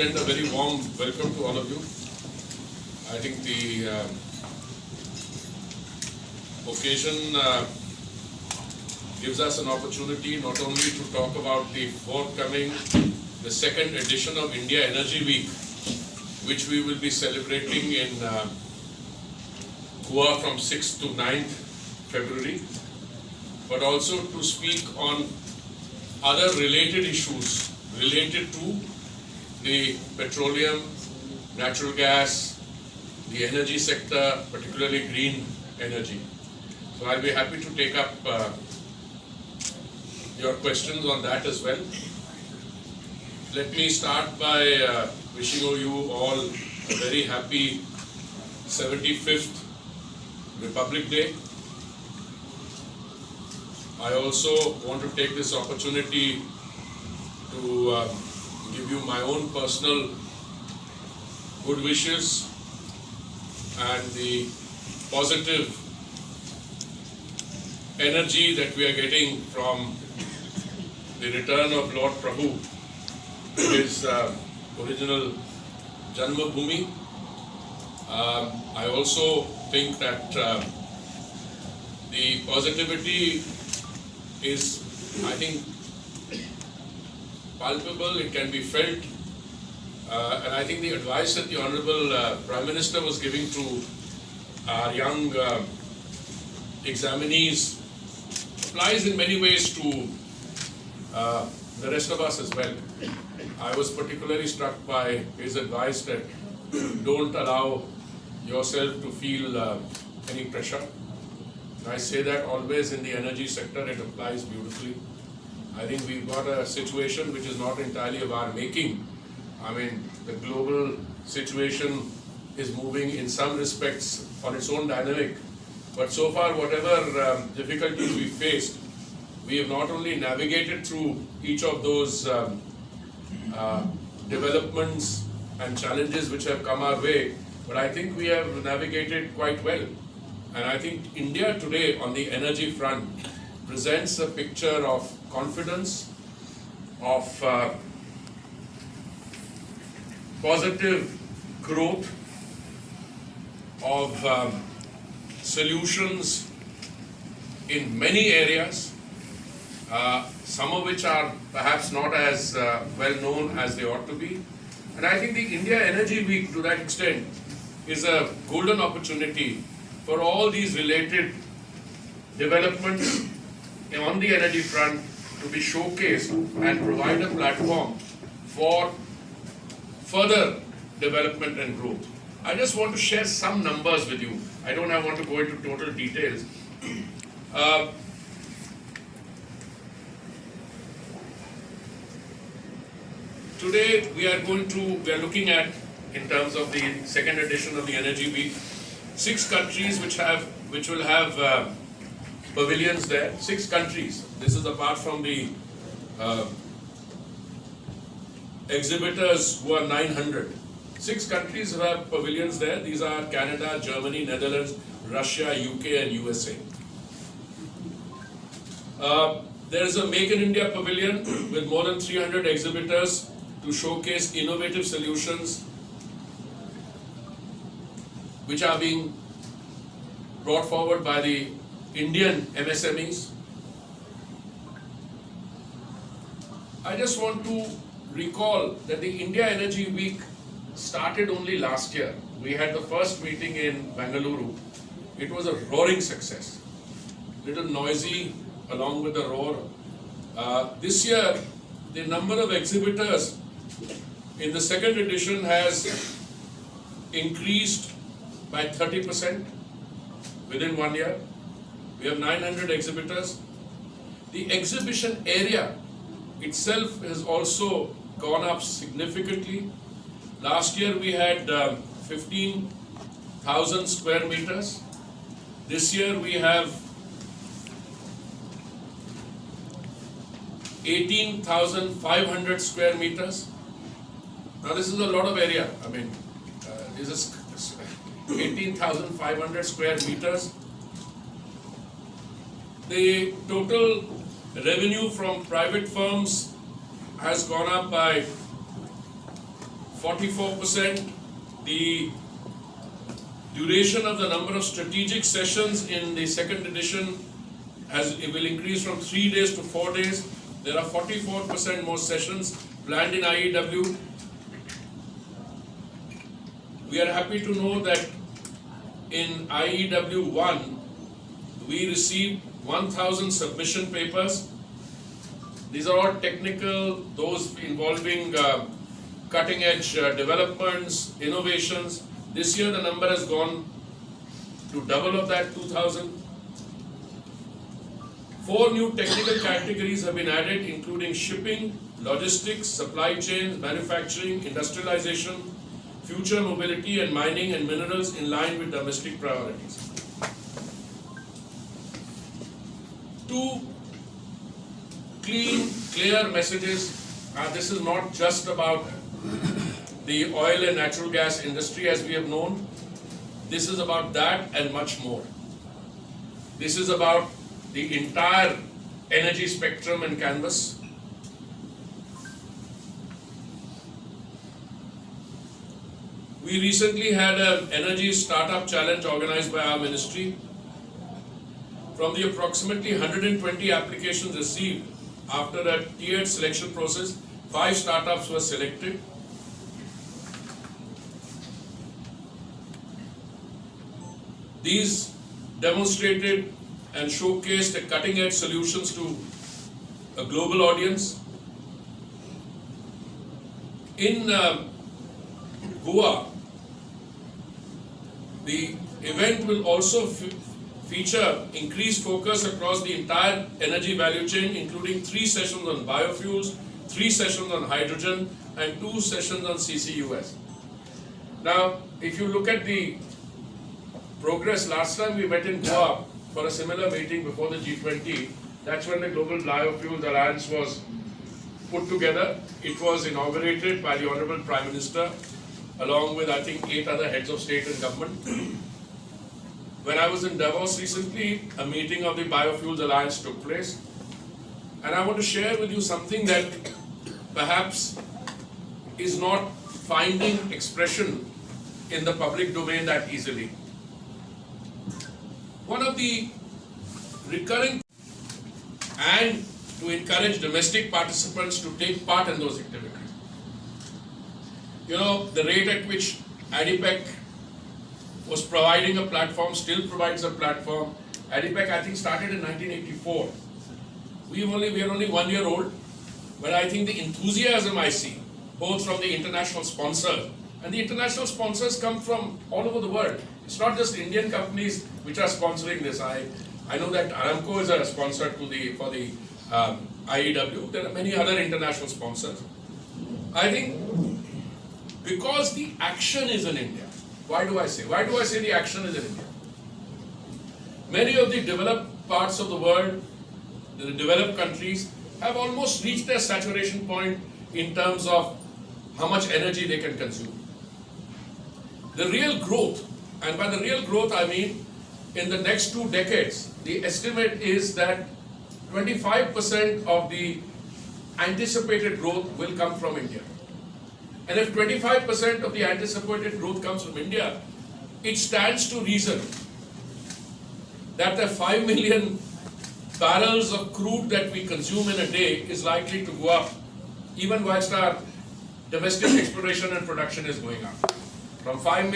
extend a very warm welcome to all of you. I think the occasion gives us an opportunity not only to talk about the forthcoming, the second edition of India Energy Week, which we will be celebrating in Goa from 6th to 9th February, but also to speak on other related issues related to the petroleum, natural gas, the energy sector, particularly green energy. So I'll be happy to take up your questions on that as well. Let me start by wishing you all a very happy 75th Republic Day. I also want to take this opportunity to give you my own personal good wishes and the positive energy that we are getting from the return of Lord Prabhu to his original Janmabhoomi. I also think that the positivity is, I think, palpable, it can be felt, and I think the advice that the Honorable Prime Minister was giving to our young examinees applies in many ways to the rest of us as well. I was particularly struck by his advice that don't allow yourself to feel any pressure. I say that always in the energy sector, it applies beautifully. I think we've got a situation which is not entirely of our making. I mean, the global situation is moving in some respects on its own dynamic. But so far, whatever difficulties we faced, we have not only navigated through each of those developments and challenges which have come our way, but I think we have navigated quite well. And I think India today on the energy front presents a picture of confidence, of positive growth, of solutions in many areas, some of which are perhaps not as well known as they ought to be. And I think the India Energy Week to that extent is a golden opportunity for all these related developments on the energy front to be showcased and provide a platform for further development and growth. I just want to share some numbers with you. I don't want to go into total details. Today we are looking at, in terms of the second edition of the Energy Week, 6 countries which will have pavilions there. 6 countries. This is apart from the exhibitors, who are 900. 6 countries who have pavilions there. These are Canada, Germany, Netherlands, Russia, UK and USA. There is a Make in India pavilion with more than 300 exhibitors to showcase innovative solutions which are being brought forward by the Indian MSMEs. I just want to recall that the India Energy Week started only last year. We had the first meeting in Bengaluru. It was a roaring success. Little noisy along with the roar. This year, the number of exhibitors in the second edition has increased by 30% within 1 year. We have 900 exhibitors. The exhibition area itself has also gone up significantly. Last year we had 15,000 square meters. This year we have 18,500 square meters. Now this is a lot of area. I mean, this is 18,500 square meters. The total revenue from private firms has gone up by 44%. The duration of the number of strategic sessions in the second edition it will increase from 3 days to 4 days. There are 44% more sessions planned in IEW. We are happy to know that in IEW 1, we received 1,000 submission papers. These are all technical, those involving cutting edge developments, innovations. This year the number has gone to double of that, 2,000. 4 new technical categories have been added, including shipping, logistics, supply chain, manufacturing, industrialization, future mobility and mining and minerals in line with domestic priorities. 2 clean, clear messages. This is not just about the oil and natural gas industry as we have known. This is about that and much more. This is about the entire energy spectrum and canvas. We recently had an energy startup challenge organized by our ministry. From the approximately 120 applications received after a tiered selection process, 5 startups were selected. These demonstrated and showcased cutting-edge solutions to a global audience. In Goa, the event will also feature increased focus across the entire energy value chain, including 3 sessions on biofuels, 3 sessions on hydrogen, and 2 sessions on CCUS. Now, if you look at the progress, last time we met in Goa for a similar meeting before the G20. That's when the Global Biofuels Alliance was put together. It was inaugurated by the Honorable Prime Minister, along with I think 8 other heads of state and government. When I was in Davos recently, a meeting of the Biofuels Alliance took place. And I want to share with you something that perhaps is not finding expression in the public domain that easily. One of the recurring and to encourage domestic participants to take part in those activities. You know, the rate at which ADIPEC was providing a platform, still provides a platform. ADIPEC, I think, started in 1984. We are only 1 year old, but I think the enthusiasm I see, both from the international sponsors, and the international sponsors come from all over the world. It's not just Indian companies which are sponsoring this. I know that Aramco is a sponsor for the IEW. There are many other international sponsors. I think because the action is in India. Why do I say the action is in India? Many of the developed parts of the world, the developed countries, have almost reached their saturation point in terms of how much energy they can consume. The real growth, and by the real growth I mean in the next 2 decades, the estimate is that 25% of the anticipated growth will come from India. And if 25% of the anticipated growth comes from India, it stands to reason that the 5 million barrels of crude that we consume in a day is likely to go up, even whilst our domestic exploration and production is going up. From 5 million